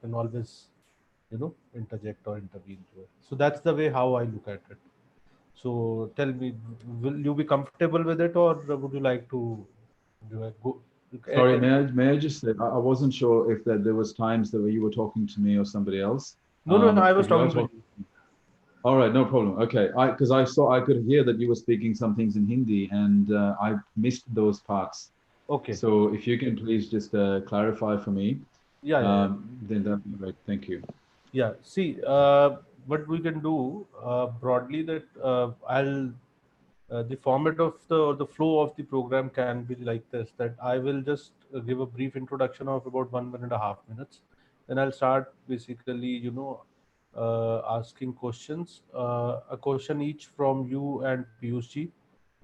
can always, interject or intervene to it. So that's the way how I look at it. So tell me, will you be comfortable with it, or would you like to go? Sorry, may I just say, I wasn't sure if that there was times that you were talking to me or somebody else. No, no, I was If you are talking to talking, you. all right, no problem. Okay, because I could hear that you were speaking some things in Hindi, and I missed those parts. Okay. So if you can please just clarify for me, Yeah, yeah, yeah. then that'd be great. Thank you. Yeah. See, what we can do broadly that I'll the format of the flow of the program can be like this, that I will just give a brief introduction of about 1.5 minutes. Then I'll start basically, asking questions, a question each from you and Piyush ji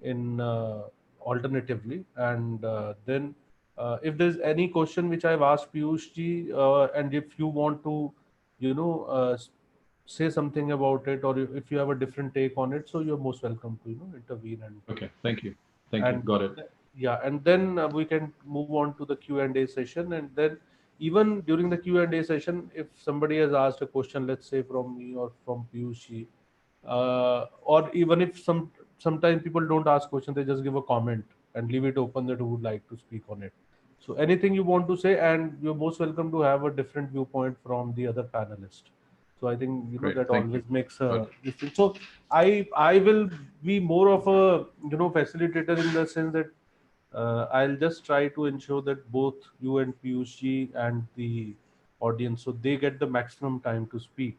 in alternatively. And then if there's any question which I've asked Piyush ji, and if you want to, you know, say something about it, or if you have a different take on it, so you're most welcome to intervene. Okay, thank you. Thank you. And Got it. yeah, and then we can move on to the Q&A session. And then even during the Q&A session, if somebody has asked a question, let's say from me or from Piyushi, or even if sometimes people don't ask questions, they just give a comment and leave it open that who would like to speak on it. So anything you want to say, and you're most welcome to have a different viewpoint from the other panelist. So I think Great. that Thank you. always makes Got a it. difference. So I will be more of a facilitator, in the sense that I'll just try to ensure that both you and Piyush and the audience, so they get the maximum time to speak.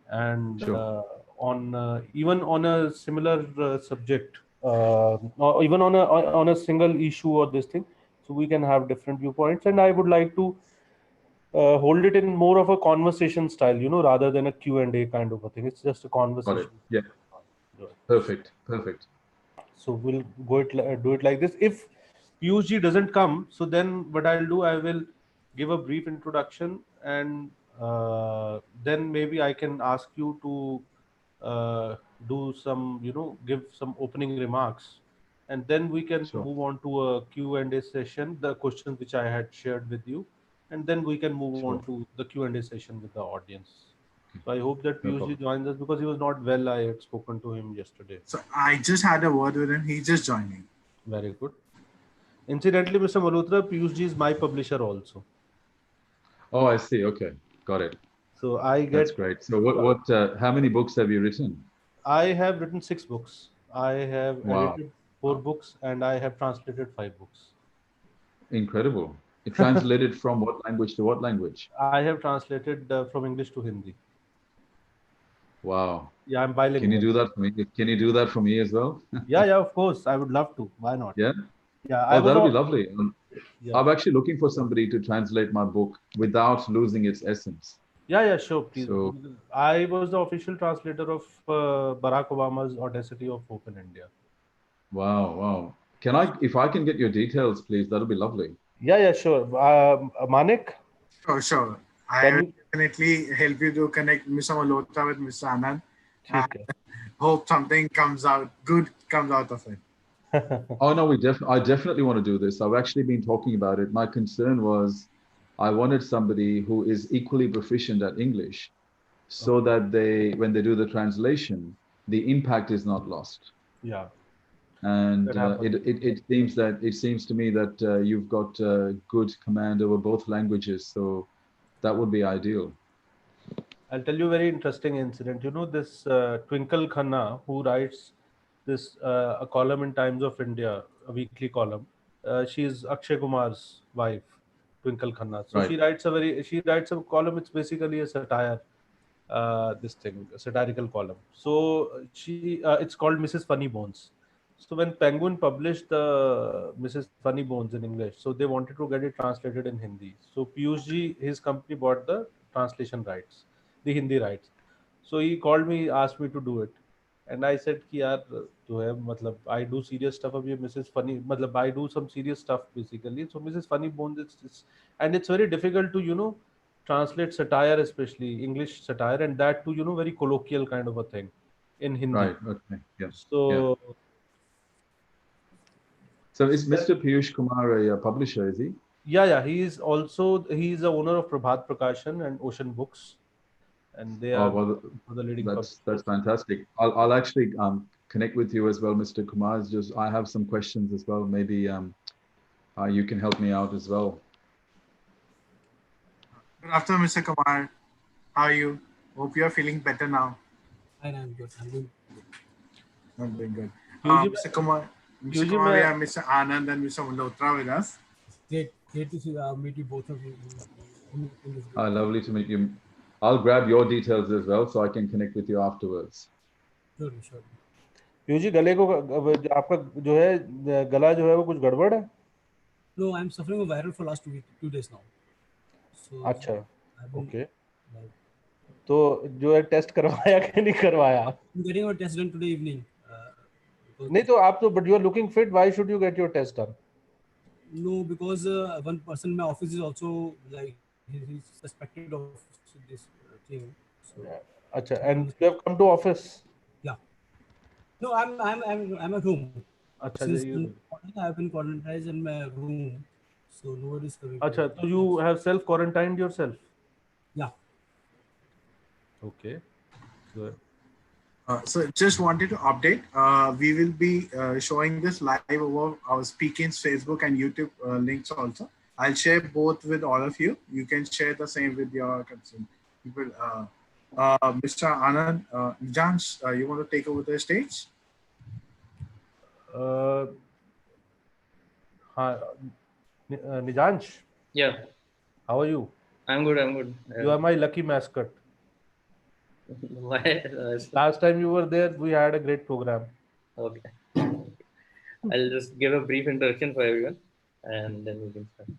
And Sure. on even on a similar subject, or even on a single issue or this thing, so we can have different viewpoints. And I would like to hold it in more of a conversation style, rather than a Q&A kind of a thing. It's just a Got it. conversation. Yeah. Yeah. Perfect. Perfect. So we'll do it like this. If Piyush doesn't come, so then what I'll do, I will give a brief introduction, and then maybe I can ask you to do some, give some opening remarks, and then we can Sure. move on to a Q&A session, the questions which I had shared with you, and then we can move on Sure. to the Q&A session with the audience. Okay. So I hope that No Piyush problem. joins us, because he was not well. I had spoken to him yesterday. So I just had a word with him. He's just joining. Very good. Incidentally, Mr. Malhotra, Piyush ji is my publisher also. Oh, I see. Okay. Got it. So I That's get, great. So how many books have you written? I have written 6 books. I have Wow. edited 4 books, and I have translated 5 books. Incredible. It translated from what language to what language? I have translated from English to Hindi. Wow. Yeah, I'm Can you bilingual. do that for me? Can you do that for me as well? Yeah, yeah, of course. I would love to. Why not? Yeah. Yeah, I Oh, was that'll be all. lovely. Yeah, I'm actually looking for somebody to translate my book without losing its essence. yeah, yeah. Sure, please. So, I was the official translator of Barack Obama's Audacity of Hope in India. wow, wow. If I can get your details, please, that'll be lovely. Yeah, yeah, sure. Manik, Sure, sure. I can will you? definitely help you to connect Mr. Malhotra with Mr. Anand. ठीक है. Hope something comes out good comes out of it. Oh no, I definitely want to do this. I've actually been talking about it. My concern was I wanted somebody who is equally proficient at English so Okay. that when they do the translation, the impact is not lost. Yeah, And that happens. it seems to me that you've got good command over both languages, so that would be ideal. I'll tell you a very interesting incident. You know this Twinkle Khanna, who writes this a column in Times of India, a weekly column. She is Akshay Kumar's wife, Twinkle Khanna. So Right. she writes a column. It's basically a satire, this thing, a satirical column. So it's called Mrs. Funny Bones. So when Penguin published the Mrs. Funny Bones in English, so they wanted to get it translated in Hindi. So Piyush ji, his company bought the translation rights, the Hindi rights. So he called me, asked me to do it, and I said कि यार जो है मतलब I do serious stuff. अब ये Mrs. Funny मतलब I do some serious stuff basically. So Mrs. Funny Bones, and it's very difficult to translate satire, especially English satire, and that to very colloquial kind of a thing in Hindi. Right. Okay. Yeah. Yeah. So So is Mr. Piyush Kumar a publisher, is he? Yeah. He is the owner of Prabhat Prakashan and Ocean Books, and they Oh are well, the leading that's publishers. fantastic. I'll actually connect with you as well, Mr. Kumar. It's just I have some questions as well. Maybe you can help me out as well. Good afternoon, Mr. Kumar. How are you? Hope you are feeling better now. I'm good. I'm good. I'm doing good. Piyush ji Mr. Kumar, Piyush Mr. Ji Kumar, we मैं have Mr. Anand and Mr. Malhotra with us. It's great to see meet you both of you in this group. Lovely to meet you. I'll grab your details as well so I can connect with you afterwards. Sure. Piyush ji गले को आपका जो है गला जो है वो कुछ गड़बड़ है? No, I'm suffering a viral for last 2 days now. So अच्छा, I've been ओके. like तो जो है टेस्ट करवाया कि नहीं करवाया? I'm getting a test done today evening. Because नहीं तो आप तो but you are looking fit. Why should you get your test done? no, because one person in my office is also like he's suspected of this thing. So अच्छा, he and was, you have come to office. yeah. No, I'm at home. अच्छा, Since you. I've been quarantined in my room, so nobody's coming to. अच्छा, तो you have self quarantined yourself. Yeah. Okay. So So just wanted to update. We will be showing this live over our Speaking's Facebook and YouTube links also. I'll share both with all of you. You can share the same with your concerned people. Mr. Anand, Jans, you want to take over the stage? हाँ, Nijansh, Yeah, how are you? I'm good. I'm good. You are my lucky mascot. Why? Last time you were there, we had a great program. Okay. I'll just give a brief introduction for everyone, and then we can start.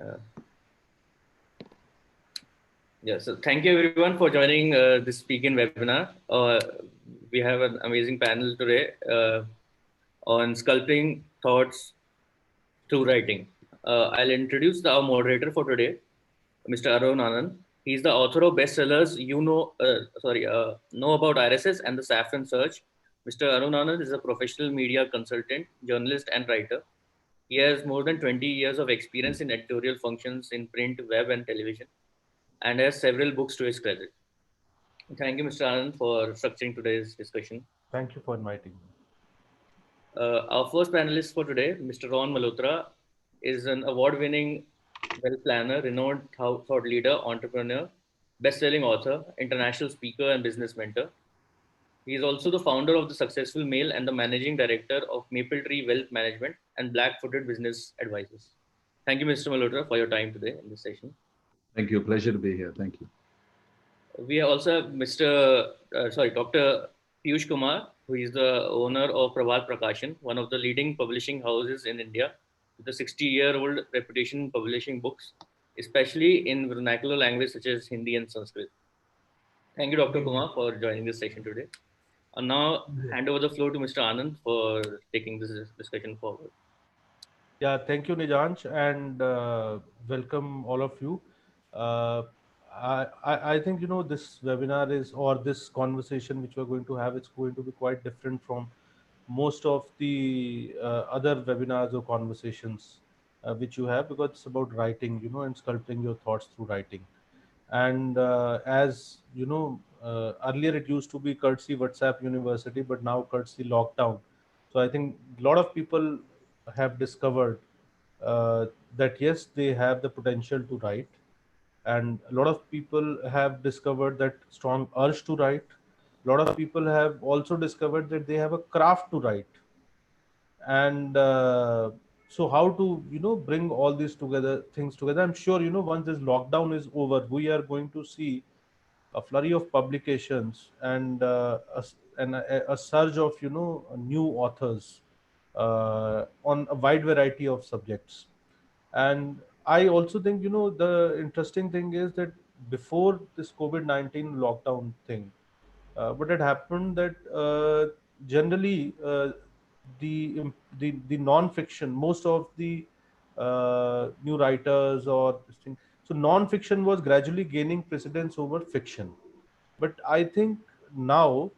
Uh, yeah. So thank you everyone for joining this Speaking webinar. We have an amazing panel today on sculpting thoughts through writing. I'll introduce our moderator for today, Mr. Arun Anand. He's the author of bestsellers Know About RSS and The Saffron Search. Mr. Arun Anand is a professional media consultant, journalist, and writer. He has more than 20 years of experience in editorial functions in print, web, and television, and has several books to his credit. Thank you, Mr. Anand, for structuring today's discussion. Thank you for inviting me. Our first panelist for today, Mr. Ron Malhotra, is an award-winning wealth planner, renowned thought leader, entrepreneur, best-selling author, international speaker, and business mentor. He is also the founder of the Successful Mail and the managing director of Maple Tree Wealth Management and Black-Footed Business Advisors. Thank you, Mr. Malhotra, for your time today in this session. Thank you. Pleasure to be here. Thank you. We also have Dr. Piyush Kumar, who is the owner of Prabhat Prakashan, one of the leading publishing houses in India, with a 60-year-old reputation in publishing books, especially in vernacular language such as Hindi and Sanskrit. Thank you, Dr. Kumar, for joining this session today. I'll now hand over the floor to Mr. Anand for taking this discussion forward. Yeah, thank you, Nijansh, and welcome all of you. I think this webinar or this conversation which we're going to have, it's going to be quite different from most of the other webinars or conversations which you have, because it's about writing, and sculpting your thoughts through writing. And as you know, earlier it used to be courtesy WhatsApp University, but now courtesy lockdown. So I think a lot of people have discovered that yes, they have the potential to write, and a lot of people have discovered that strong urge to write. A lot of people have also discovered that they have a craft to write. And so how to bring all these things together? I'm sure once this lockdown is over, we are going to see a flurry of publications and a surge of new authors on a wide variety of subjects. And I also think the interesting thing is that before this COVID-19 lockdown thing, what had happened that generally the non-fiction, most of the new writers or this thing, so non-fiction was gradually gaining precedence over fiction. But I think now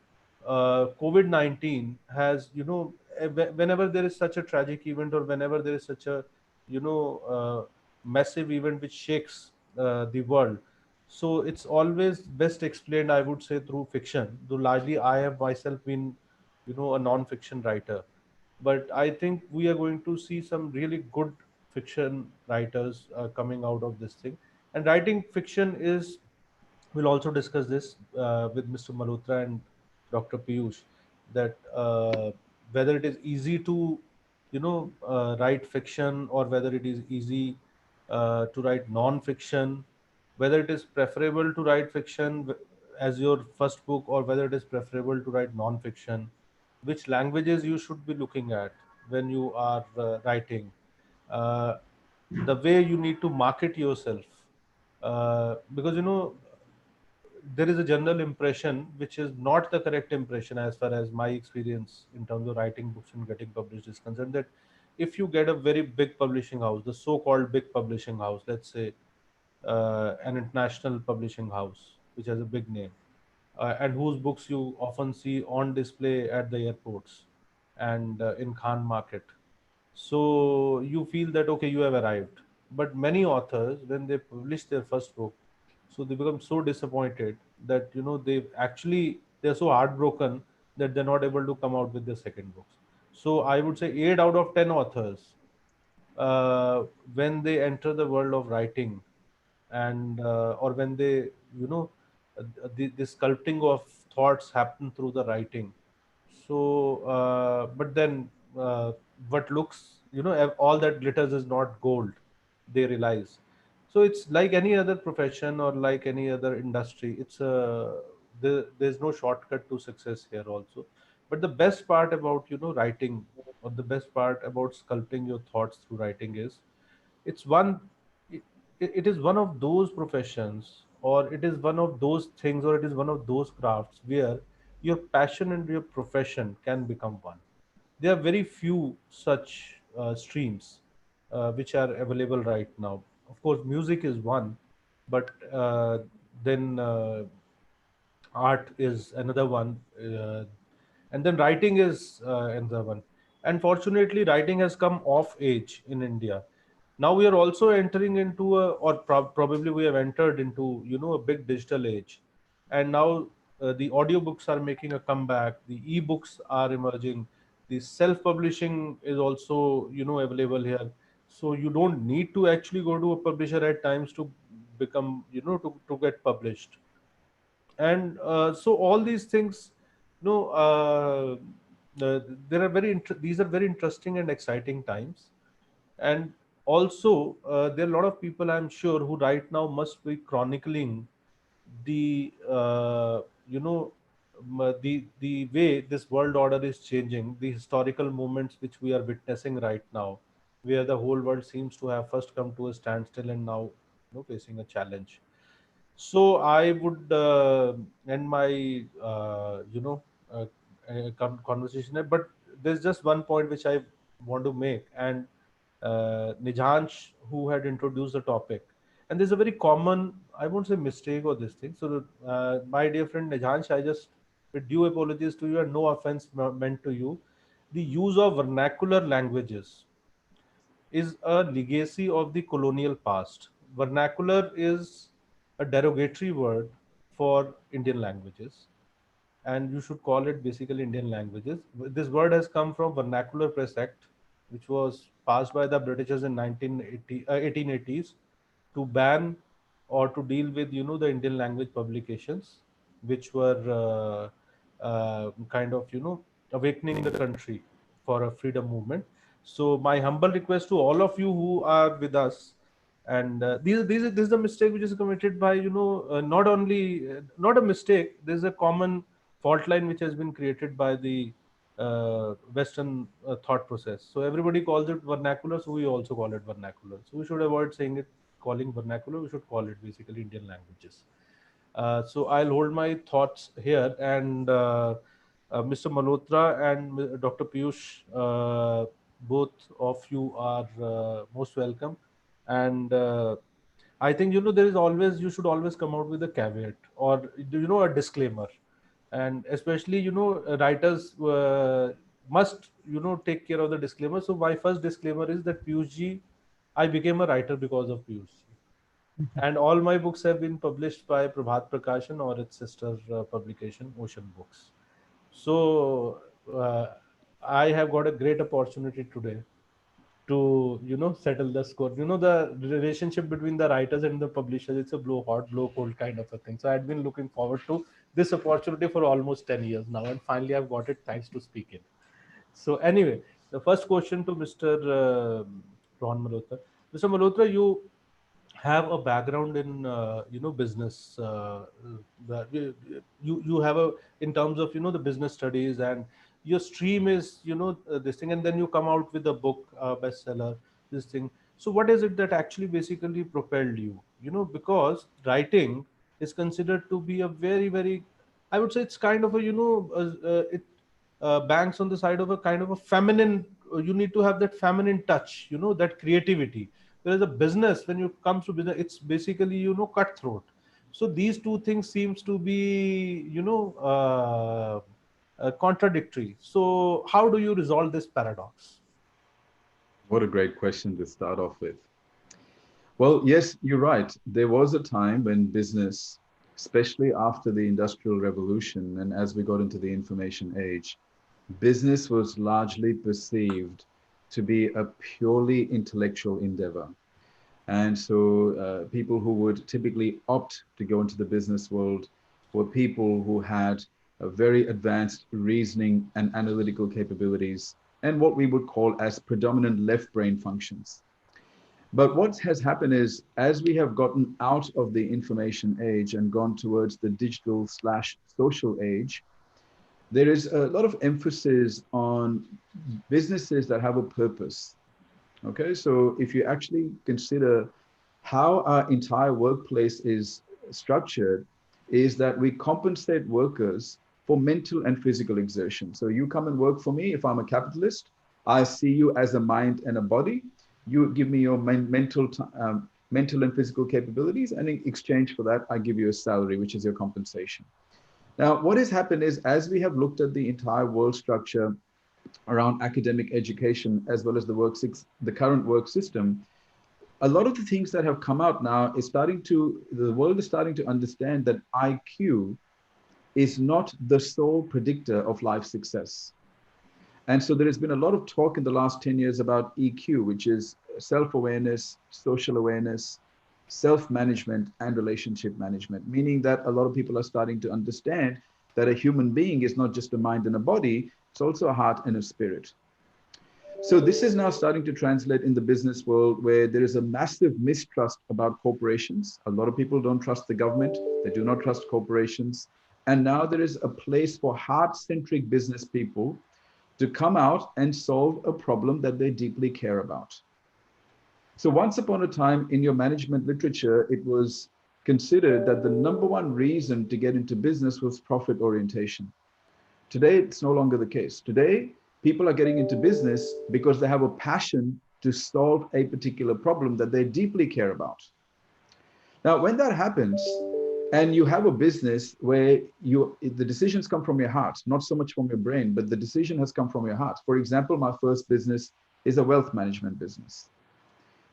COVID-19 has whenever there is such a tragic event, or whenever there is such a massive event which shakes the world. So it's always best explained, I would say, through fiction. Though largely I have myself been, a non-fiction writer, but I think we are going to see some really good fiction writers coming out of this thing. And writing fiction is, we'll also discuss this with Mr. Malhotra and Dr. Piyush, that whether it is easy to, write fiction, or whether it is easy to write non-fiction, whether it is preferable to write fiction as your first book, or whether it is preferable to write non-fiction, which languages you should be looking at when you are writing, uh, the way you need to market yourself, because there is a general impression which is not the correct impression, as far as my experience in terms of writing books and getting published is concerned, that if you get a very big publishing house, the so-called big publishing house, let's say an international publishing house which has a big name, and whose books you often see on display at the airports and in Khan market, so you feel that okay, you have arrived. But many authors, when they publish their first book, so they become so disappointed that they're so heartbroken that they're not able to come out with their second books. So I would say 8 out of 10 authors, when they enter the world of writing, and or when they, the sculpting of thoughts happen through the writing. So but then, what looks, all that glitters is not gold, they realize. So it's like any other profession or like any other industry. There's no shortcut to success here also. But the best part about, writing, or the best part about sculpting your thoughts through writing is, it's one it, it is one of those professions, or it is one of those things, or it is one of those crafts where your passion and your profession can become one. There are very few such streams which are available right now. Of course, music is one, but then art is another one, and then writing is another one. And fortunately, writing has come off age in India. Now we are also entering into probably we have entered into, a big digital age, and now the audiobooks are making a comeback. The ebooks are emerging. The self-publishing is also, available here. So you don't need to actually go to a publisher at times to become, to get published. And so all these things, you know there are these are very interesting and exciting times. And also there are a lot of people, I'm sure, who right now must be chronicling the the way this world order is changing, the historical moments which we are witnessing right now, where the whole world seems to have first come to a standstill and now, facing a challenge. So I would end my uh, conversation here, but there's just one point which I want to make. And Nijansh, who had introduced the topic, and there's a very common, I won't say mistake or this thing. So my dear friend Nijansh, I just, with due apologies to you and no offense meant to you, the use of vernacular languages is a legacy of the colonial past. Vernacular is a derogatory word for Indian languages, and you should call it basically Indian languages. This word has come from Vernacular Press Act, which was passed by the Britishers in 1880s to ban or to deal with, the Indian language publications, which were kind of, awakening the country for a freedom movement. So my humble request to all of you who are with us, and this is a mistake which is committed by, not only not a mistake, there's a common fault line which has been created by the Western thought process. So everybody calls it vernacular, so we also call it vernacular. So we should avoid saying it, calling vernacular. We should call it basically Indian languages. So I'll hold my thoughts here, and Mr. Malhotra and Dr. Piyush, both of you are most welcome. And I think, there is always, you should always come out with a caveat, or a disclaimer. And especially, writers must, take care of the disclaimer. So my first disclaimer is that Piyush ji I became a writer because of Piyush. And all my books have been published by Prabhat Prakashan or its sister publication, Ocean Books. So uh, I have got a great opportunity today to settle the score. The relationship between the writers and the publishers, it's a blow hot blow cold kind of a thing. So I'd been looking forward to this opportunity for almost 10 years now, and finally I've got it thanks to speaking. So anyway, the first question to Mr. Ron Malhotra. Mr. Malhotra, you have a background in business. You have a, in terms of the business studies, and your stream is this thing, and then you come out with a book, bestseller, this thing. So what is it that actually basically propelled you? Because writing is considered to be a very, very, I would say it's kind of a it banks on the side of a kind of a feminine. You need to have that feminine touch, that creativity. Whereas a business, when you come to business, it's basically cutthroat. So these two things seems to be contradictory. So how do you resolve this paradox? What a great question to start off with. Well, yes, you're right. There was a time when business, especially after the Industrial Revolution and as we got into the information age, business was largely perceived to be a purely intellectual endeavor. And so people who would typically opt to go into the business world were people who had a very advanced reasoning and analytical capabilities and what we would call as predominant left brain functions. But what has happened is, as we have gotten out of the information age and gone towards the digital/social age, there is a lot of emphasis on businesses that have a purpose. Okay, so if you actually consider how our entire workplace is structured, is that we compensate workers for mental and physical exertion. So you come and work for me. If I'm a capitalist, I see you as a mind and a body. You give me your mental and physical capabilities, and in exchange for that, I give you a salary, which is your compensation. Now, what has happened is, as we have looked at the entire world structure around academic education, as well as the current work system, a lot of the things that have come out now is the world is starting to understand that IQ is not the sole predictor of life success. And so there has been a lot of talk in the last 10 years about EQ, which is self-awareness, social awareness, self-management, and relationship management, meaning that a lot of people are starting to understand that a human being is not just a mind and a body, it's also a heart and a spirit. So this is now starting to translate in the business world, where there is a massive mistrust about corporations. A lot of people don't trust the government. They do not trust corporations. And now there is a place for heart-centric business people to come out and solve a problem that they deeply care about. So once upon a time in your management literature, it was considered that the number one reason to get into business was profit orientation. Today, it's no longer the case. Today, people are getting into business because they have a passion to solve a particular problem that they deeply care about. Now, when that happens, and you have a business where the decisions come from your heart, not so much from your brain, but the decision has come from your heart. For example, my first business is a wealth management business.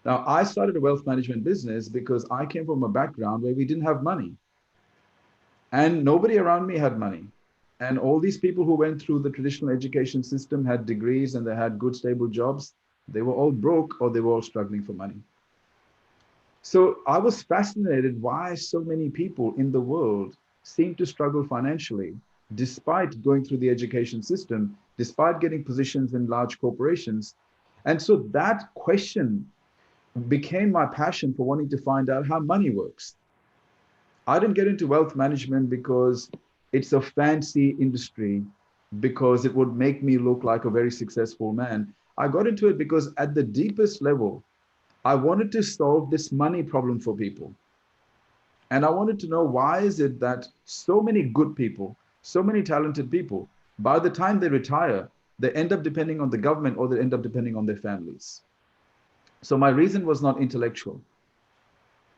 Now, I started a wealth management business because I came from a background where we didn't have money. And nobody around me had money. And all these people who went through the traditional education system had degrees and they had good, stable jobs. They were all broke or they were all struggling for money. So I was fascinated why so many people in the world seem to struggle financially, despite going through the education system, despite getting positions in large corporations. And so that question became my passion for wanting to find out how money works. I didn't get into wealth management because it's a fancy industry, because it would make me look like a very successful man. I got into it because at the deepest level, I wanted to solve this money problem for people. And I wanted to know, why is it that so many good people, so many talented people, by the time they retire, they end up depending on the government or they end up depending on their families. So my reason was not intellectual.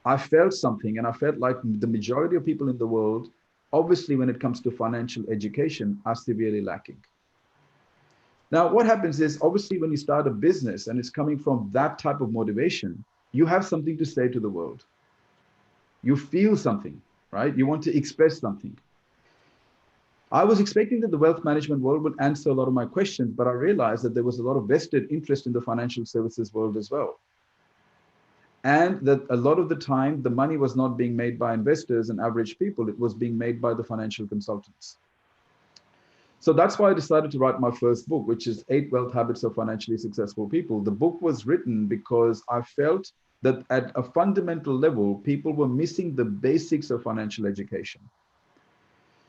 I felt something, and I felt like the majority of people in the world, obviously when it comes to financial education, are severely lacking. Now, what happens is obviously when you start a business and it's coming from that type of motivation, you have something to say to the world. You feel something, right? You want to express something. I was expecting that the wealth management world would answer a lot of my questions, but I realized that there was a lot of vested interest in the financial services world as well. And that a lot of the time, the money was not being made by investors and average people, it was being made by the financial consultants. So that's why I decided to write my first book, which is 8 Wealth Habits of Financially Successful People. The book was written because I felt that at a fundamental level, people were missing the basics of financial education.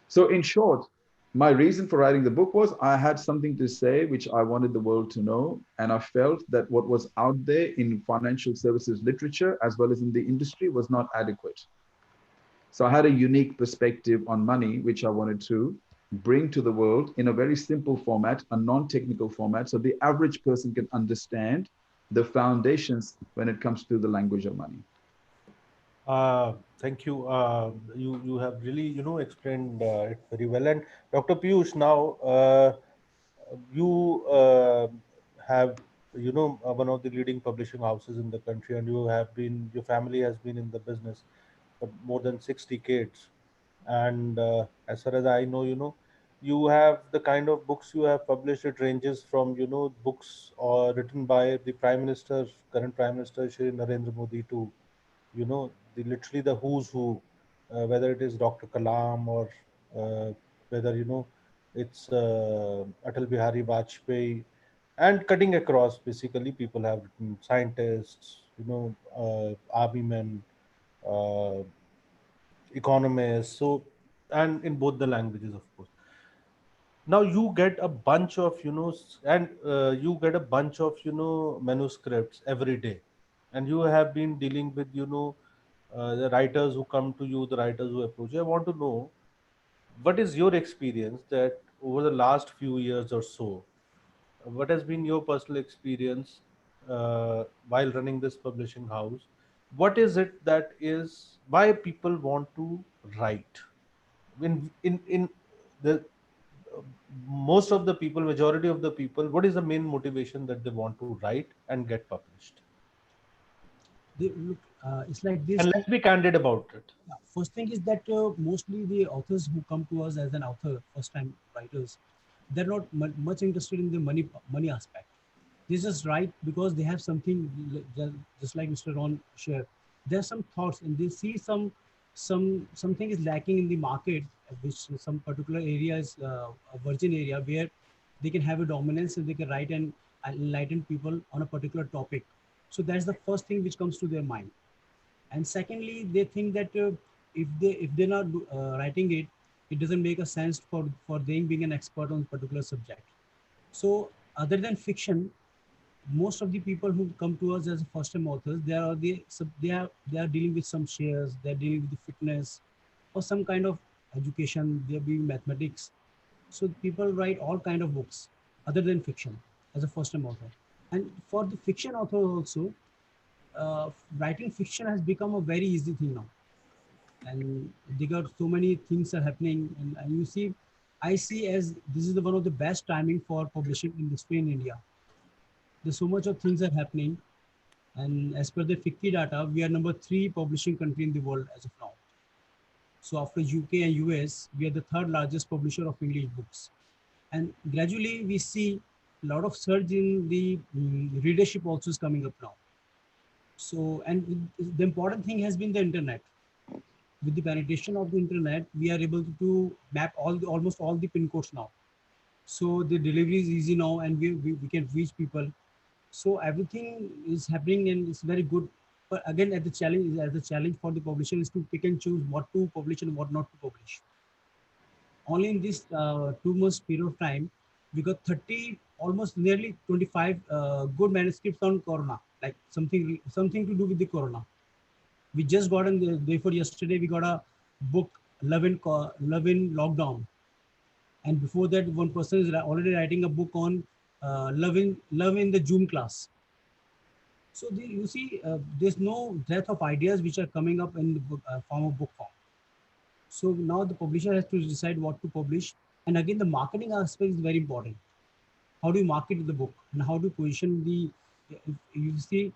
So in short, my reason for writing the book was I had something to say, which I wanted the world to know. And I felt that what was out there in financial services literature, as well as in the industry, was not adequate. So I had a unique perspective on money, which I wanted to bring to the world in a very simple format, a non-technical format, so the average person can understand the foundations when it comes to the language of money. Thank you. You have really explained it very well. And Dr. Piyush, now you have one of the leading publishing houses in the country, and your family has been in the business for more than 6 decades. And as far as I know, you have the kind of books you have published. It ranges from books or written by the Prime Minister, current Prime Minister Shri Narendra Modi, to literally the who's who, whether it is Dr. Kalam or whether it's Atal Bihari Vajpayee, and cutting across, basically people have written scientists, army men, uh, economists, so, and in both the languages, of course. Now you get a bunch of and you get a bunch of manuscripts every day, and you have been dealing with the writers who come to you, the writers who approach you. I want to know, what is your experience that over the last few years or so, what has been your personal experience while running this publishing house? What is it that is why people want to write? In the most of the people, majority of the people, what is the main motivation that they want to write and get published? Look, it's like this. And let's be candid about it. First thing is that mostly the authors who come to us as an author, first time writers, they're not much interested in the money aspect. They just write because they have something, just like Mr. Ron shared. There's some thoughts and they see something is lacking in the market, which some particular area is a virgin area where they can have a dominance and they can write and enlighten people on a particular topic. So that's the first thing which comes to their mind. And secondly, they think that if they're not writing it, it doesn't make a sense for them being an expert on a particular subject. So other than fiction, most of the people who come to us as first time authors, they are dealing with some shares, they're dealing with the fitness or some kind of education, they're doing mathematics. So people write all kind of books other than fiction as a first time author. And for the fiction author also, writing fiction has become a very easy thing now, and they got so many things are happening, and you see, I see as this is one of the best timing for publishing industry in India. There's so much of things are happening, and as per the FICCI data, we are number 3 publishing country in the world as of now. So after UK and US, we are the 3rd largest publisher of English books, and gradually we see a lot of surge in the readership also is coming up now. So, and the important thing has been the internet. With the penetration of the internet, we are able to map almost all the pin codes now. So the delivery is easy now, and we can reach people. So everything is happening, and it's very good. But again, at the challenge for the publisher is to pick and choose what to publish and what not to publish. Only in this 2 months period of time, we got 30, almost nearly 25 good manuscripts on Corona, like something to do with the Corona. We just got in the day for yesterday, we got a book, Love in Lockdown. And before that, one person is already writing a book on love in the Zoom class. So you see, there's no dearth of ideas which are coming up in the form of book form. So now the publisher has to decide what to publish. And again, the marketing aspect is very important. how do you market the book, and how do you position the, you see,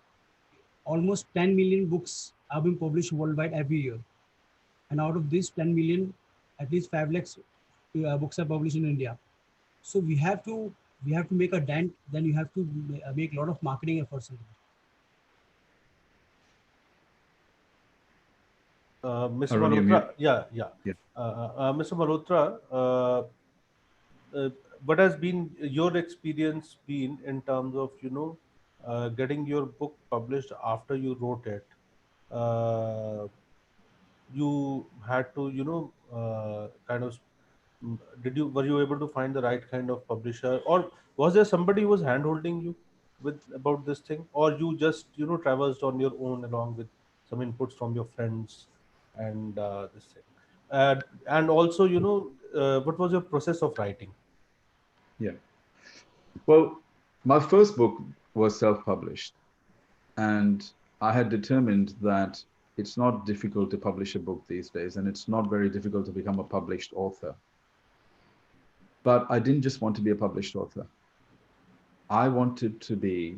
almost 10 million books are being published worldwide every year. And out of these 10 million, at least 5 lakhs books are published in India. So we have to make a dent. Then you have to make a lot of marketing efforts. Mr. Arun, you're Malhotra, mute. yeah. Yeah. Mr. Malhotra, uh, what has been your experience been in terms of getting your book published after you wrote it? Uh, you had to kind of were you able to find the right kind of publisher, or was there somebody who was hand holding you with about this thing, or you just traversed on your own along with some inputs from your friends and this thing, and also what was your process of writing? Yeah. Well, my first book was self-published, and I had determined that it's not difficult to publish a book these days, and it's not very difficult to become a published author. But I didn't just want to be a published author. I wanted to be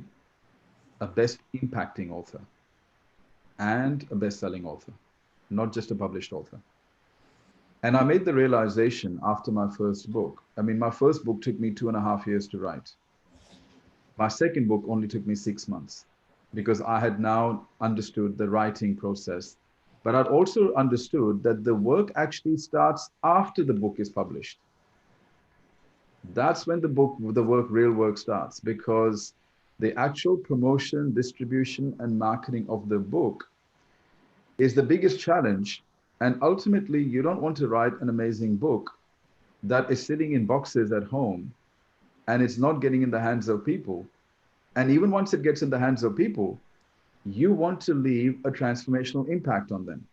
a best impacting author and a best-selling author, not just a published author. And I made the realization after my first book. I mean, my first book took me 2.5 years to write. My second book only took me 6 months because I had now understood the writing process. But I'd also understood that the work actually starts after the book is published. That's when real work starts, because the actual promotion, distribution, and marketing of the book is the biggest challenge. And ultimately, you don't want to write an amazing book that is sitting in boxes at home and it's not getting in the hands of people. And even once it gets in the hands of people, you want to leave a transformational impact on them.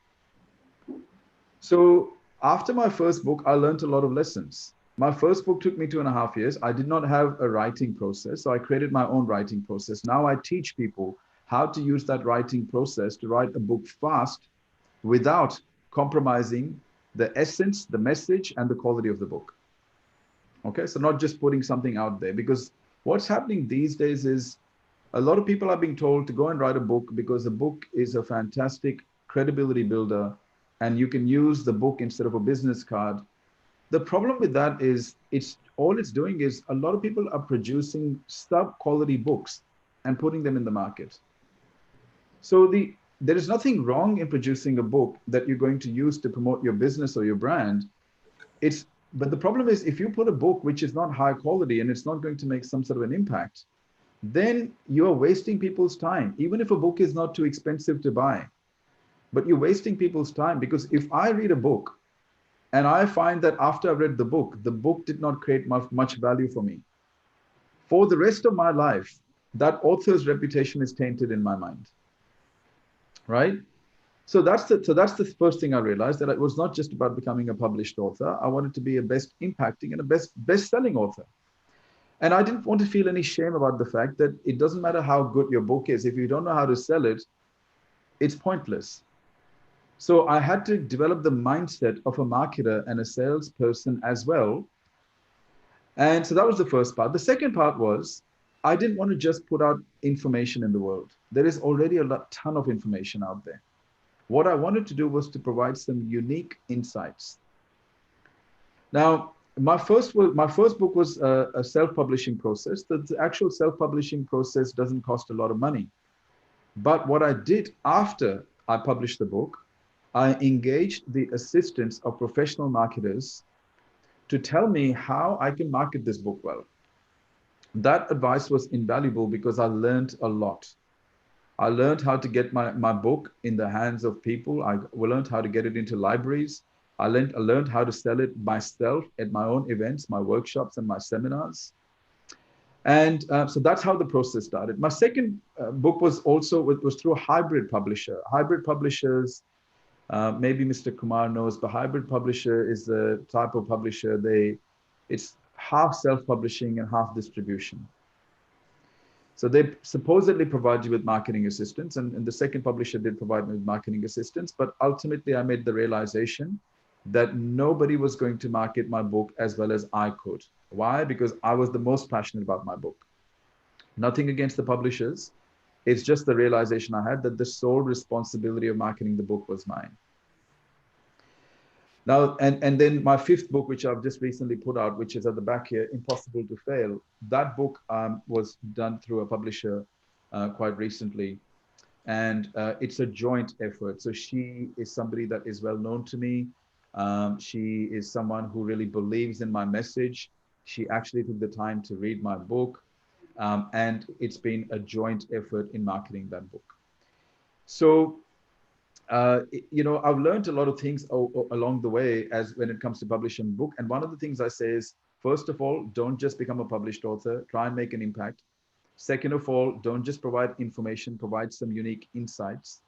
So after my first book, I learned a lot of lessons. My first book took me 2.5 years. I did not have a writing process, so I created my own writing process. Now I teach people how to use that writing process to write a book fast without compromising the essence, the message, and the quality of the book. Okay, so not just putting something out there, because what's happening these days is a lot of people are being told to go and write a book because a book is a fantastic credibility builder and you can use the book instead of a business card. The problem with that is it's doing is a lot of people are producing sub-quality books and putting them in the market. So there is nothing wrong in producing a book that you're going to use to promote your business or your brand. But the problem is if you put a book which is not high quality and it's not going to make some sort of an impact, then you're wasting people's time. Even if a book is not too expensive to buy, but you're wasting people's time, because if I read a book and I find that after I read the book did not create much value for me, for the rest of my life, that author's reputation is tainted in my mind, right? So that's the first thing I realized, that it was not just about becoming a published author. I wanted to be a best impacting and a best-selling author. And I didn't want to feel any shame about the fact that it doesn't matter how good your book is. If you don't know how to sell it, it's pointless. So I had to develop the mindset of a marketer and a salesperson as well. And so that was the first part. The second part was, I didn't want to just put out information in the world. There is already a ton of information out there. What I wanted to do was to provide some unique insights. Now, my first book was a self-publishing process. The actual self-publishing process doesn't cost a lot of money. But what I did after I published the book, I engaged the assistance of professional marketers to tell me how I can market this book well. That advice was invaluable because I learned a lot. I learned how to get my book in the hands of people. I learned how to get it into libraries. I learned how to sell it myself at my own events, my workshops, and my seminars. And so that's how the process started. My second book was through a hybrid publisher. Hybrid publishers, maybe Mr. Kumar knows, but hybrid publisher is the type of publisher, it's half self-publishing and half distribution. So they supposedly provide you with marketing assistance, and the second publisher did provide me with marketing assistance, but ultimately I made the realization that nobody was going to market my book as well as I could. Why? Because I was the most passionate about my book. Nothing against the publishers. It's just the realization I had that the sole responsibility of marketing the book was mine. Now, and then my fifth book, which I've just recently put out, which is at the back here, Impossible to Fail. That book was done through a publisher quite recently, and it's a joint effort. So she is somebody that is well known to me. She is someone who really believes in my message. She actually took the time to read my book, and it's been a joint effort in marketing that book. So I've learned a lot of things along the way as when it comes to publishing book. And one of the things I say is, first of all, don't just become a published author, try and make an impact. Second of all, don't just provide information, provide some unique insights.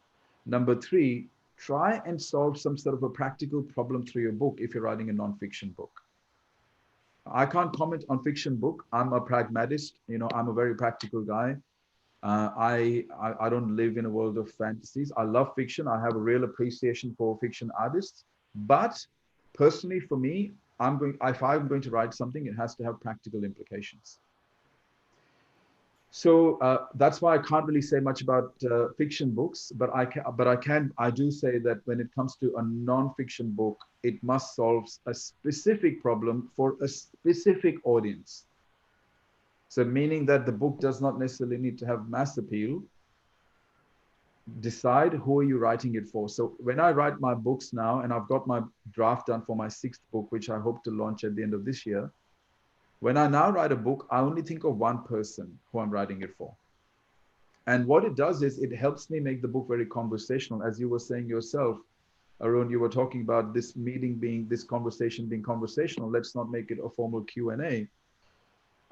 Number three, try and solve some sort of a practical problem through your book if you're writing a nonfiction book. I can't comment on fiction book. I'm a pragmatist. I'm a very practical guy. I don't live in a world of fantasies. I love fiction. I have a real appreciation for fiction artists. But personally, for me, if I'm going to write something, it has to have practical implications. So that's why I can't really say much about fiction books, but I do say that when it comes to a non-fiction book, it must solve a specific problem for a specific audience. So meaning that the book does not necessarily need to have mass appeal. Decide who are you writing it for. So when I write my books now, and I've got my draft done for my sixth book, which I hope to launch at the end of this year. When I now write a book, I only think of one person who I'm writing it for. And what it does is it helps me make the book very conversational. As you were saying yourself, Arun, you were talking about this conversation being conversational. Let's not make it a formal Q&A.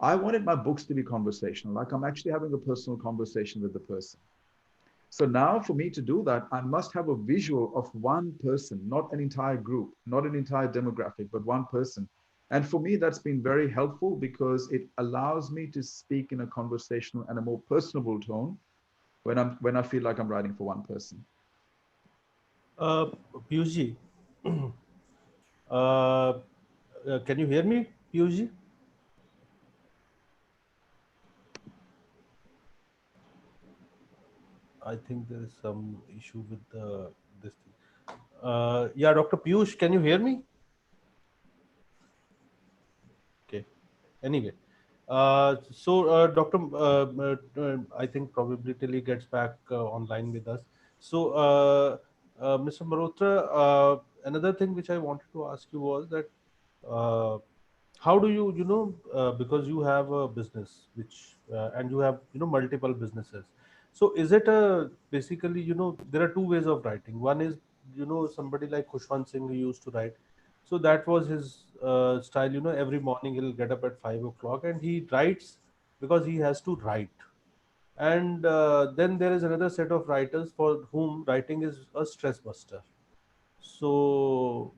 I wanted my books to be conversational, like I'm actually having a personal conversation with the person. So now for me to do that, I must have a visual of one person, not an entire group, not an entire demographic, but one person. And for me, that's been very helpful because it allows me to speak in a conversational and a more personable tone when I feel like I'm writing for one person. Piyush ji, can you hear me, Piyush ji? I think there is some issue with this thing. Yeah, Dr. Piyush, can you hear me? Okay. Anyway, Doctor, I think probably till he gets back online with us. So, Mr. Malhotra, another thing which I wanted to ask you was that uh, how do you, because you have a business which, and you have, multiple businesses. So, is it basically, there are two ways of writing. One is, somebody like Khushwant Singh who used to write. So that was his style. Every morning he'll get up at 5 o'clock and he writes because he has to write. And then there is another set of writers for whom writing is a stress buster. So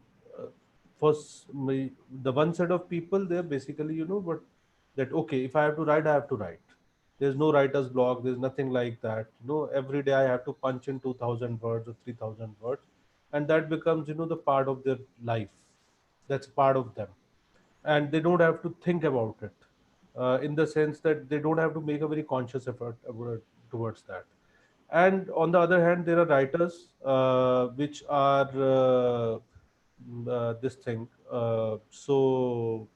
the one set of people, they're basically, but that okay, if I have to write, I have to write. There's no writer's block. There's nothing like that. Every day I have to punch in 2,000 words or 3,000 words, and that becomes, the part of their life. That's part of them, and they don't have to think about it, in the sense that they don't have to make a very conscious effort towards that. And on the other hand, there are writers which are this thing. Who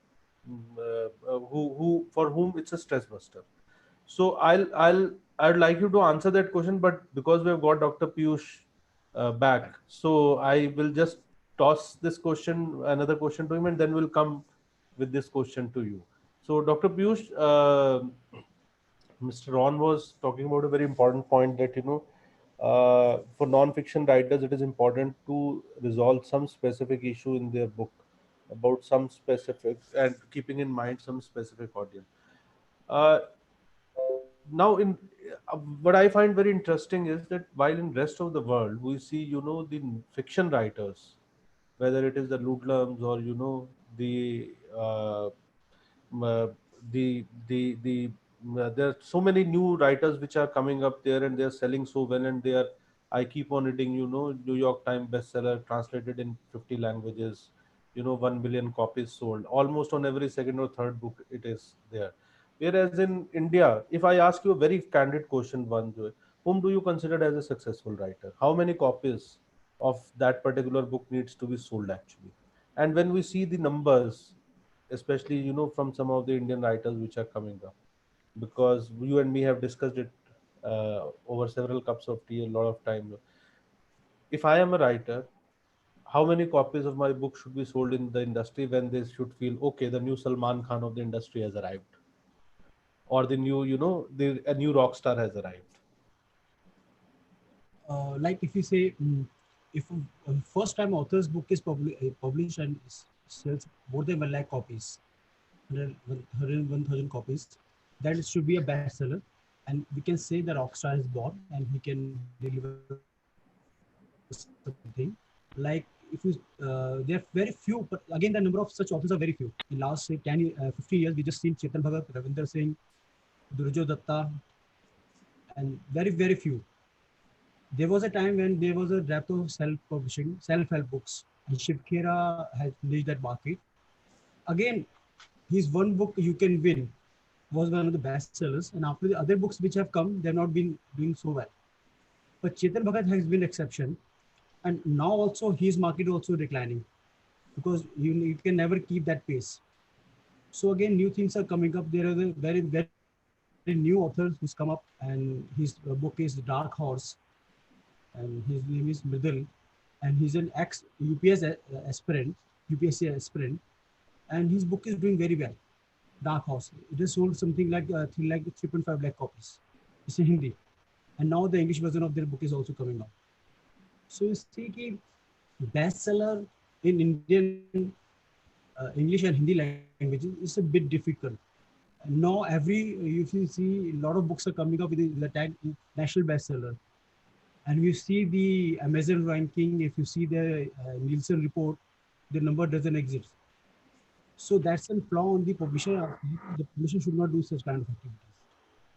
for whom it's a stress buster. So I'd like you to answer that question, but because we have got Dr. Piyush back, so I will just toss this question, another question to him, and then we'll come with this question to you. So, Dr. Piyush, Mr. Ron was talking about a very important point that for non-fiction writers, it is important to resolve some specific issue in their book about some specific, and keeping in mind some specific audience. Uh, Now, in what I find very interesting is that while in rest of the world we see, the fiction writers, whether it is the Ludlums or the uh, uh, there are so many new writers which are coming up there and they are selling so well, and they are, I keep on reading, New York Times bestseller translated in 50 languages, 1 million copies sold. Almost on every second or third book, it is there. Whereas in India, if I ask you a very candid question, Vanjoy, whom do you consider as a successful writer? How many copies of that particular book needs to be sold actually? And when we see the numbers, especially from some of the Indian writers which are coming up, because you and me have discussed it over several cups of tea a lot of time. If I am a writer, how many copies of my book should be sold in the industry when they should feel okay, the new Salman Khan of the industry has arrived, or the new, a new rock star has arrived. Like if you say, if first time author's book is published and sells more than 1 lakh copies, 1,000 copies, that it should be a bestseller, and we can say the rock star is born and he can deliver something. Like if you, there are very few, but again the number of such authors are very few. In last say 50 years, we just seen Chetan Bhagat, Ravinder Singh, Durjo Datta, and very few. There was a time when there was a depth of self-publishing, self-help books, and Shiv Khera has reached that market. Again, his one book, You Can Win, was one of the bestsellers, and after the other books which have come, they've not been doing so well. But Chetan Bhagat has been exception, and now also his market also declining because you can never keep that pace. So again, new things are coming up. There are the very new authors who's come up, and his book is Dark Horse, and his name is Mridul, and he's an ex UPS aspirant, UPSC aspirant, and his book is doing very well. Dark Horse. It has sold something like 3.5 lakh copies. It's in Hindi, and now the English version of their book is also coming out. So you see, कि bestseller in Indian English and Hindi languages is a bit difficult. Now if you see, a lot of books are coming up with the tag national bestseller, and you see the Amazon ranking, if you see the Nielsen report, the number doesn't exist. So that's a flaw on the publisher. The publisher should not do such kind of activities.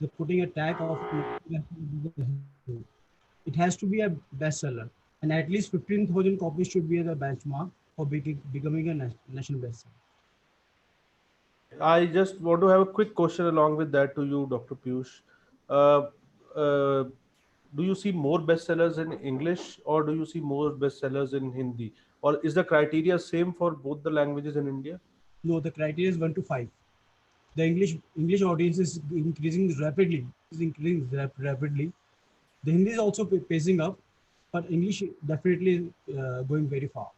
They're putting a tag of it has to be a bestseller, and at least 15,000 copies should be the benchmark for becoming a national bestseller. I just want to have a quick question along with that to you, Dr. Piyush. Uh, uh, do you see more bestsellers in English, or do you see more bestsellers in Hindi? Or is the criteria same for both the languages in India? No, the criteria is 1 to 5. The English audience is increasing rapidly. Rapidly. The Hindi is also pacing up, but English definitely going very far.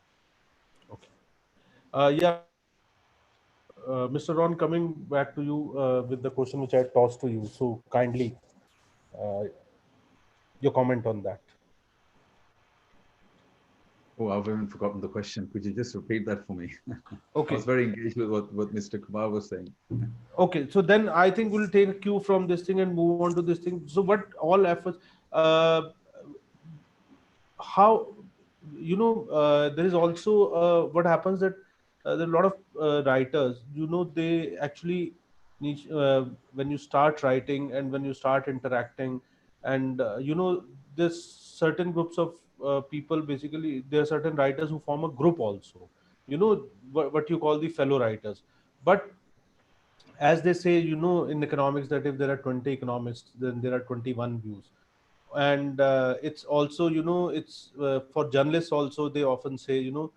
Okay. Yeah, Mr. Ron, coming back to you with the question which I tossed to you. So kindly, uh, your comment on that. Oh, I've even forgotten the question. Could you just repeat that for me? I Okay. was very engaged with what Mr. Kumar was saying. Okay, so then I think we'll take a cue from this thing and move on to this thing. So, what all efforts? How there is also what happens that there are a lot of writers. They actually need, when you start writing and when you start interacting, and there's certain groups of people. Basically, there are certain writers who form a group also. What you call the fellow writers, but as they say, in economics, that if there are 20 economists, then there are 21 views. And it's also, it's for journalists also, they often say, to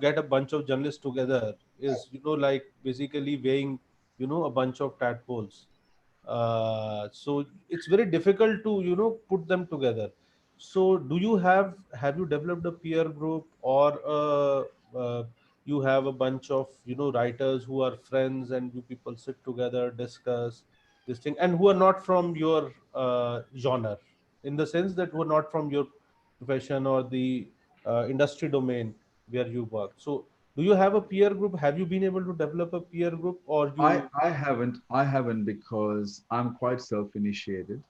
get a bunch of journalists together is, like basically weighing, a bunch of tadpoles. So it's very difficult to, put them together. So have you developed a peer group, or you have a bunch of, writers who are friends, and you people sit together, discuss this thing, and who are not from your genre, in the sense that who are not from your profession or the industry domain where you work. So do you have a peer group? Have you been able to develop a peer group, or you? I haven't because I'm quite self-initiated,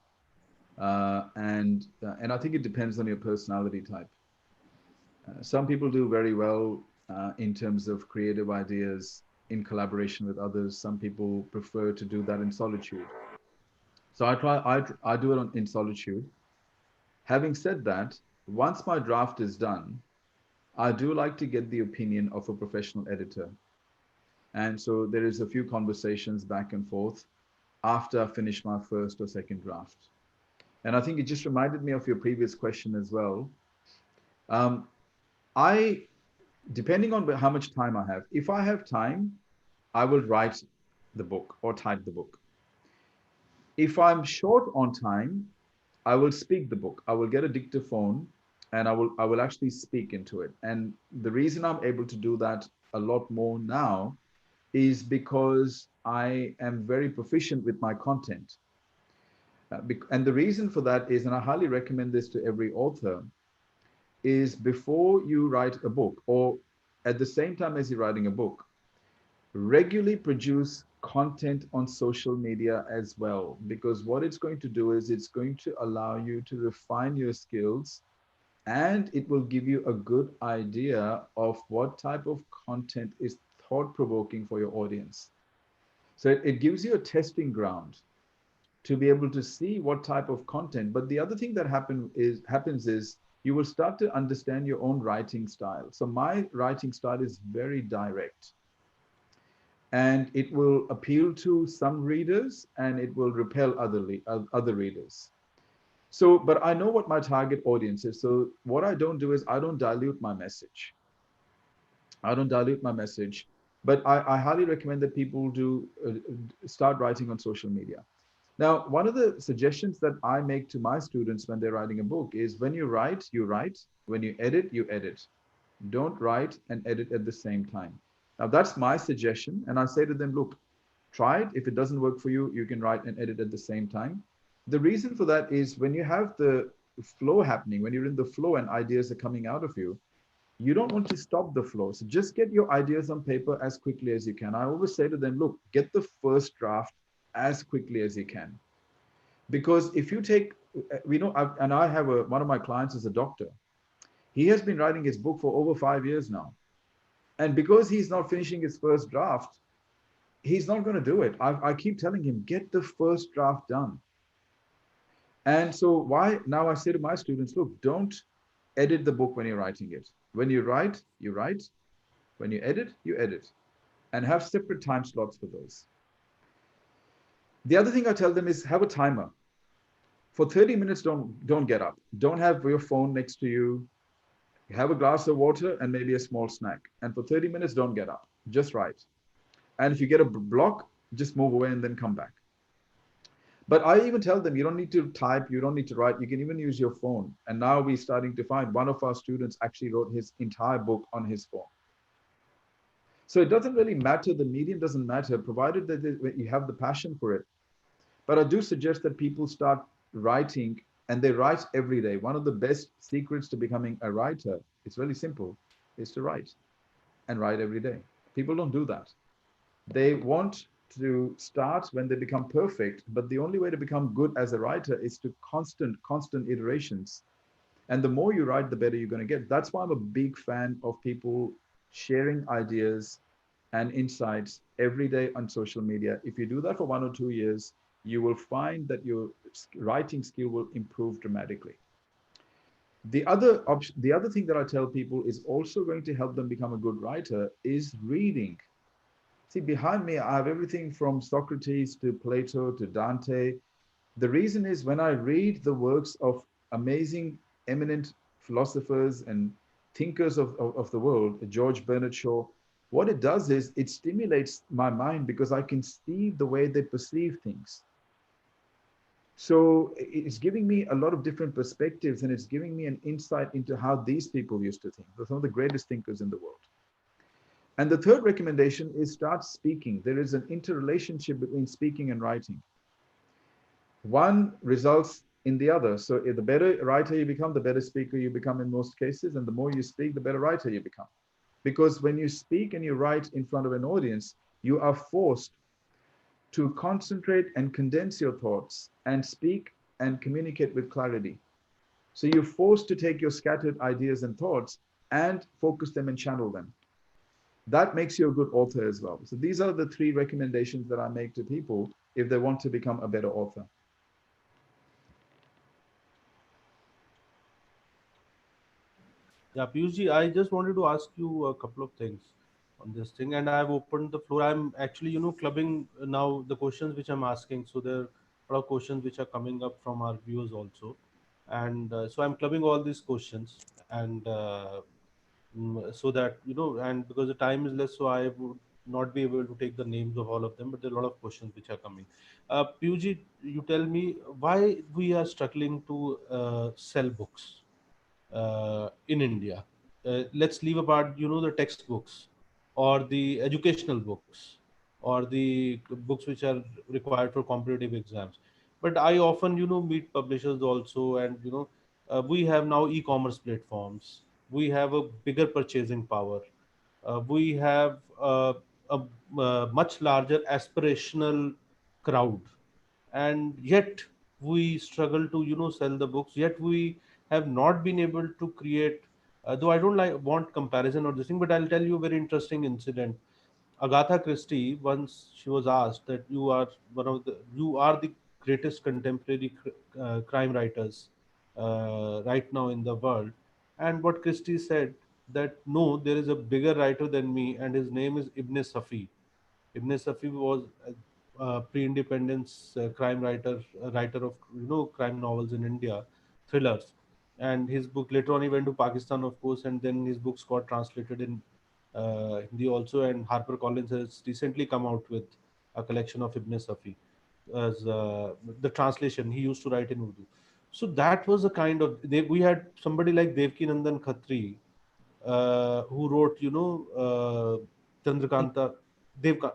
and I think it depends on your personality type. Some people do very well in terms of creative ideas in collaboration with others. Some people prefer to do that in solitude. So I do it in solitude. Having said that, once my draft is done, I do like to get the opinion of a professional editor. And so there is a few conversations back and forth after I finish my first or second draft. And I think it just reminded me of your previous question as well. Um, I, depending on how much time I have, if I have time, I will write the book or type the book. If I'm short on time, I will speak the book. I will get a dictaphone and I will actually speak into it. And the reason I'm able to do that a lot more now is because I am very proficient with my content. And the reason for that is, and I highly recommend this to every author, is before you write a book or at the same time as you're writing a book, regularly produce content on social media as well, because what it's going to do is it's going to allow you to refine your skills and it will give you a good idea of what type of content is thought provoking for your audience. So it gives you a testing ground to be able to see what type of content. But the other thing that happens is you will start to understand your own writing style. So my writing style is very direct and it will appeal to some readers and it will repel other readers. So, but I know what my target audience is. So what I don't do is I don't dilute my message. I don't dilute my message, but I highly recommend that people do start writing on social media. Now, one of the suggestions that I make to my students when they're writing a book is when you write, you write. When you edit, you edit. Don't write and edit at the same time. Now, that's my suggestion. And I say to them, look, try it. If it doesn't work for you, you can write and edit at the same time. The reason for that is when you have the flow happening, when you're in the flow and ideas are coming out of you, you don't want to stop the flow. So just get your ideas on paper as quickly as you can. I always say to them, look, get the first draft as quickly as you can. Because if you take, we know, and I have one of my clients is a doctor. He has been writing his book for over 5 years now. And because he's not finishing his first draft, he's not going to do it. I keep telling him, get the first draft done. And so why now I say to my students, look, don't edit the book when you're writing it. When you write, you write. When you edit, and have separate time slots for those. The other thing I tell them is have a timer. For 30 minutes, don't get up. Don't have your phone next to you. Have a glass of water and maybe a small snack. And for 30 minutes, don't get up. Just write. And if you get a block, just move away and then come back. But I even tell them, you don't need to type, you don't need to write, you can even use your phone. And now we're starting to find one of our students actually wrote his entire book on his phone. So it doesn't really matter, the medium doesn't matter, provided that you have the passion for it. But I do suggest that people start writing and they write every day. One of the best secrets to becoming a writer, it's really simple, is to write and write every day. People don't do that. They want to start when they become perfect, but the only way to become good as a writer is to constant iterations. And the more you write, the better you're going to get. That's why I'm a big fan of people sharing ideas and insights every day on social media. If you do that for 1 or 2 years, you will find that your writing skill will improve dramatically. The other thing that I tell people is also going to help them become a good writer is reading. See, behind me, I have everything from Socrates to Plato to Dante. The reason is when I read the works of amazing, eminent philosophers and thinkers of the world, George Bernard Shaw, what it does is it stimulates my mind because I can see the way they perceive things. So it's giving me a lot of different perspectives and it's giving me an insight into how these people used to think. They're some of the greatest thinkers in the world. And the third recommendation is start speaking. There is an interrelationship between speaking and writing. One results in the other. So if the better writer you become, the better speaker you become in most cases. And the more you speak, the better writer you become. Because when you speak and you write in front of an audience, you are forced to concentrate and condense your thoughts and speak and communicate with clarity. So you're forced to take your scattered ideas and thoughts and focus them and channel them. That makes you a good author as well. So these are the 3 recommendations that I make to people if they want to become a better author. Yeah, Piyush ji, I just wanted to ask you a couple of things on this thing, and I've opened the floor. I'm actually, clubbing now the questions which I'm asking. So there are a lot of questions which are coming up from our viewers also, and so I'm clubbing all these questions, and so that and because the time is less, so I would not be able to take the names of all of them, but there are a lot of questions which are coming. Piyush ji, you tell me why we are struggling to sell books in India. Let's leave apart, the textbooks or the educational books or the books which are required for competitive exams. But I often, meet publishers also, and we have now e-commerce platforms. We have a bigger purchasing power. We have a much larger aspirational crowd, and yet we struggle to sell the books, yet we have not been able to create, though I don't want comparison or this thing, but I'll tell you a very interesting incident. Agatha Christie, once she was asked that you are the greatest contemporary crime writers right now in the world, and what Christie said, that no, there is a bigger writer than me, and his name is Ibn Safi. Ibn Safi was a pre-independence crime writer, a writer of crime novels in India, thrillers, and his book later on he went to Pakistan, of course, and then his books got translated in Hindi also, and HarperCollins has recently come out with a collection of Ibn Safi as the translation he used to write in Urdu. So that was a kind of we had somebody like Devki Nandan Khatri who wrote, Chandrakanta, Devka,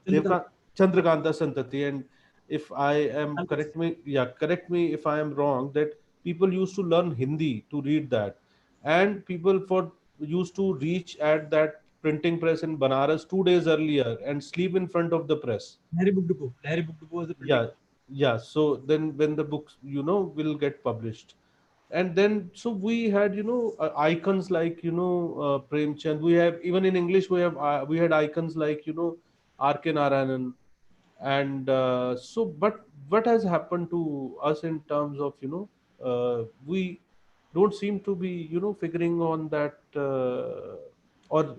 Chandrakant. Chandrakanta Santati. And if I am correct me if I am wrong, that people used to learn Hindi to read that, and people for used to reach at that printing press in Banaras 2 days earlier and sleep in front of the press. Lahiri Book Depot was the printing. Yeah, yeah. So then when the books, will get published, and then so we had icons like Prem Chand. We have, even in English, we had icons like R.K. Narayanan. And so but what has happened to us in terms of we don't seem to be figuring on that, or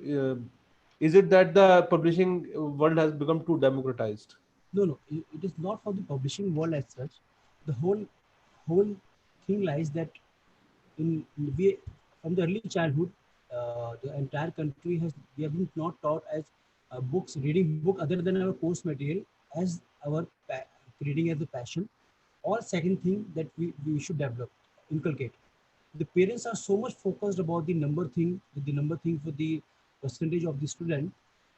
is it that the publishing world has become too democratized? No, no, it is not for the publishing world as such. The whole thing lies that in we from the early childhood, the entire country has we have been not taught as books, reading book other than our course material as our reading as a passion, or second thing that we should develop, inculcate. The parents are so much focused about the number thing for the percentage of the student,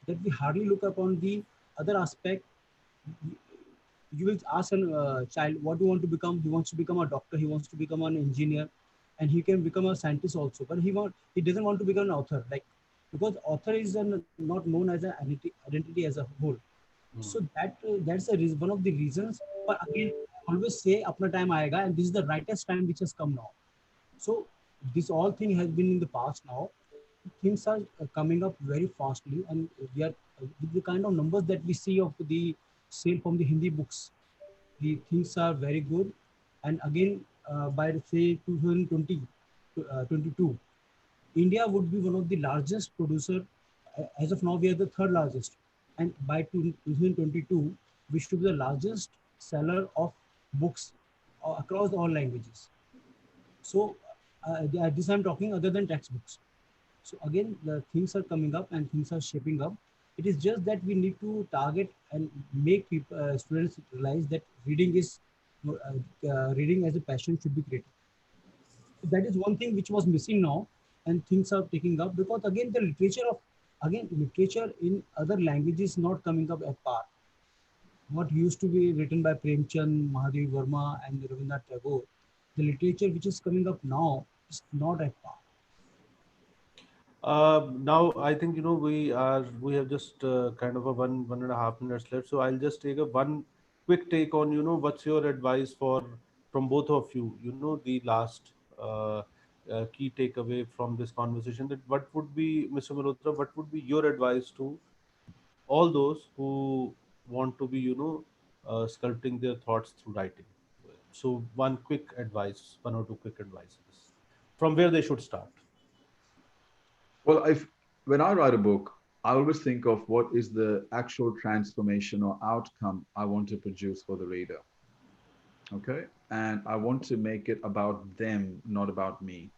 that we hardly look upon the other aspect. You will ask a child what do you want to become. He wants to become a doctor, he wants to become an engineer, and he can become a scientist also, but he doesn't want to become an author, like, because author is not known as an identity as a whole. So that's one of the reasons. But again, I always say apna time aayega, and this is the rightest time which has come now. So this all thing has been in the past now. Things are coming up very fastly, and we are with the kind of numbers that we see of the sale from the Hindi books, the things are very good. And again, by say 2020 22, India would be one of the largest producer. As of now, we are the third largest, and by 2022, we should be the largest seller of books across all languages. So this I'm talking other than textbooks. So again, the things are coming up and things are shaping up. It is just that we need to target and make people, students realize that reading as a passion should be created. So that is one thing which was missing now, and things are taking up because again the literature in other languages not coming up at par. What used to be written by Premchand, Mahadevi Verma, and Rabindranath Tagore, the literature which is coming up now is not at par. Now I think we have just kind of a 1.5 minutes left, so I'll just take a one quick take on what's your advice for from both of you. The last key takeaway from this conversation, that what would be, Mr. Malhotra, what would be your advice to all those who want to be sculpting their thoughts through writing? So one quick advice, one or two quick advices from where they should start. Well, if when I write a book, I always think of what is the actual transformation or outcome I want to produce for the reader. Okay. And I want to make it about them, not about me.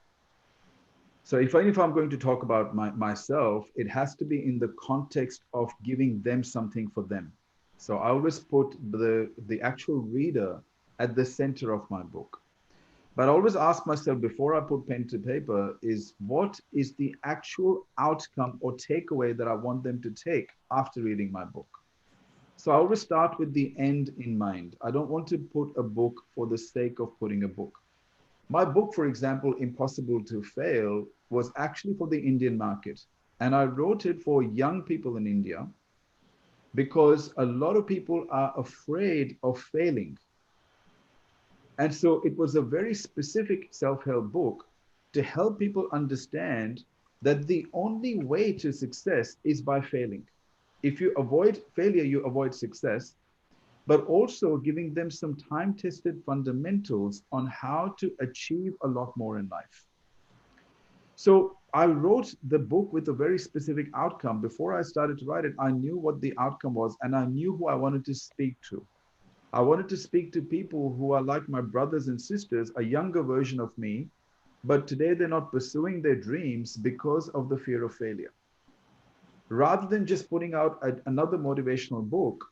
So if I'm going to talk about myself, it has to be in the context of giving them something for them. So I always put the actual reader at the center of my book. But I always ask myself before I put pen to paper is what is the actual outcome or takeaway that I want them to take after reading my book? So I always start with the end in mind. I don't want to put a book for the sake of putting a book. My book, for example, Impossible to Fail, was actually for the Indian market. And I wrote it for young people in India because a lot of people are afraid of failing. And so it was a very specific self help book to help people understand that the only way to success is by failing. If you avoid failure, you avoid success, but also giving them some time tested fundamentals on how to achieve a lot more in life. So I wrote the book with a very specific outcome. Before I started to write it, I knew what the outcome was and I knew who I wanted to speak to. I wanted to speak to people who are like my brothers and sisters, a younger version of me, but today they're not pursuing their dreams because of the fear of failure. Rather than just putting out another motivational book,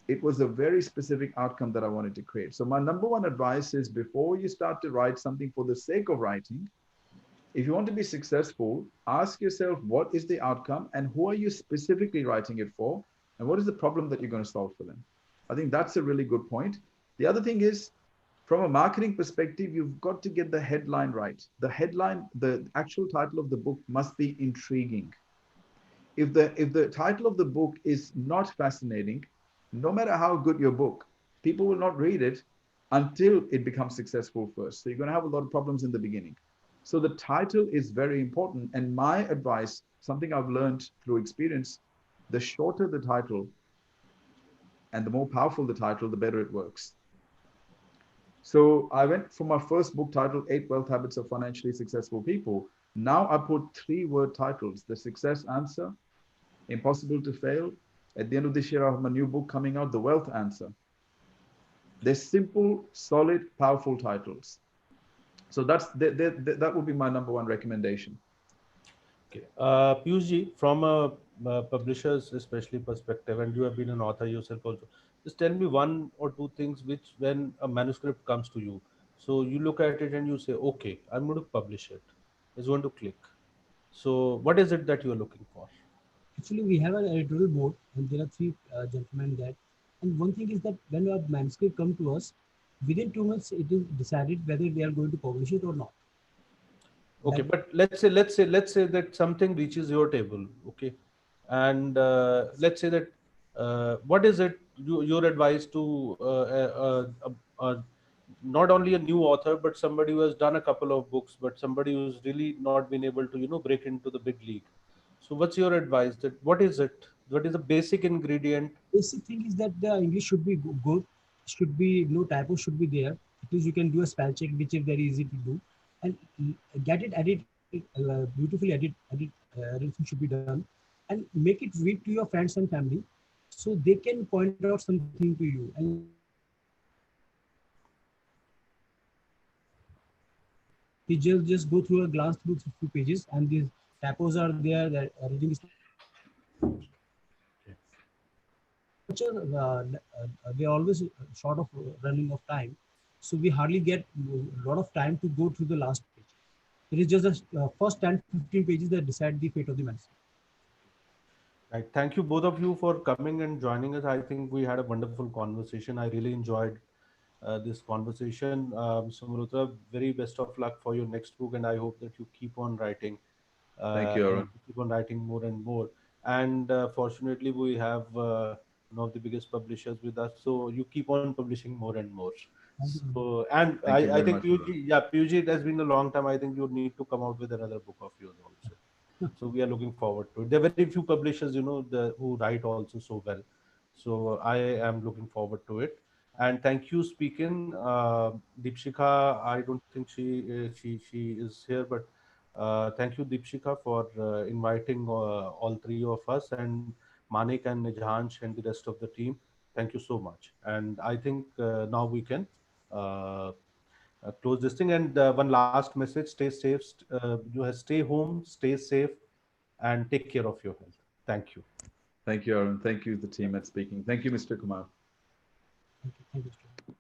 it was a very specific outcome that I wanted to create. So, my number one advice is before you start to write something for the sake of writing, if you want to be successful, ask yourself what is the outcome and who are you specifically writing it for, and what is the problem that you're going to solve for them. I think that's a really good point. The other thing is, from a marketing perspective, you've got to get the headline right. The headline, the actual title of the book must be intriguing. If the title of the book is not fascinating, no matter how good your book, people will not read it until it becomes successful first. So you're going to have a lot of problems in the beginning. So the title is very important. And my advice, something I've learned through experience, the shorter the title and the more powerful the title, the better it works. So I went for my first book title, Eight Wealth Habits of Financially Successful People. Now I put 3-word titles: The Success Answer, Impossible to Fail. At the end of this year, I have my new book coming out, The Wealth Answer. They're simple, solid, powerful titles. So that would be my number one recommendation. Okay. Piyush ji, from a publisher's especially perspective, and you have been an author yourself also, just tell me one or two things which, when a manuscript comes to you, so you look at it and you say, okay, I'm going to publish it. It's going to click. So, what is it that you are looking for? Actually, we have an editorial board, and there are three gentlemen there. And one thing is that when a manuscript come to us, within 2 months, it is decided whether they are going to publish it or not. Okay, That but let's say that something reaches your table, okay, and let's say that what is it your advice to not only a new author but somebody who has done a couple of books but somebody who's really not been able to break into the big league. So what's your advice? That what is it? What is the basic ingredient? basic thing is that the English should be good, should be no typo should be there. At least you can do a spell check, which is very easy to do, and get it edited, beautifully everything should be done, and make it read to your friends and family, so they can point out something to you. And just go through a glance, through few pages, and the typos are there. That reading is not easy. Such a we are always short of running of time, so we hardly get a lot of time to go through the last page. It is just the first 10-15 pages that decide the fate of the manuscript. Right. Thank you both of you for coming and joining us. I think we had a wonderful conversation. I really enjoyed this conversation. So, Malhotra, very best of luck for your next book, and I hope that you keep on writing Thank you, and Arun. keep on writing more and more. And fortunately, we have one of the biggest publishers with us, so you keep on publishing more and more. Thank you. So, and Thank you I very think much, Arun. Piyush, yeah, Piyush, it has been a long time. I think you need to come out with another book of yours also. So we are looking forward to it. There are very few publishers, who write also so well. So I am looking forward to it. And thank you, speaking. Deepshika, I don't think she is here, but Thank you, Deepshika, for inviting all three of us, and Manik and Nijhansh and the rest of the team. Thank you so much. And I think now we can uh, close this thing. And one last message: stay safe. Stay home, stay safe, and take care of your health. Thank you. Thank you, Arun. Thank you, the team at Speaking. Thank you, Mr. Kumar. Thank you. Thank you.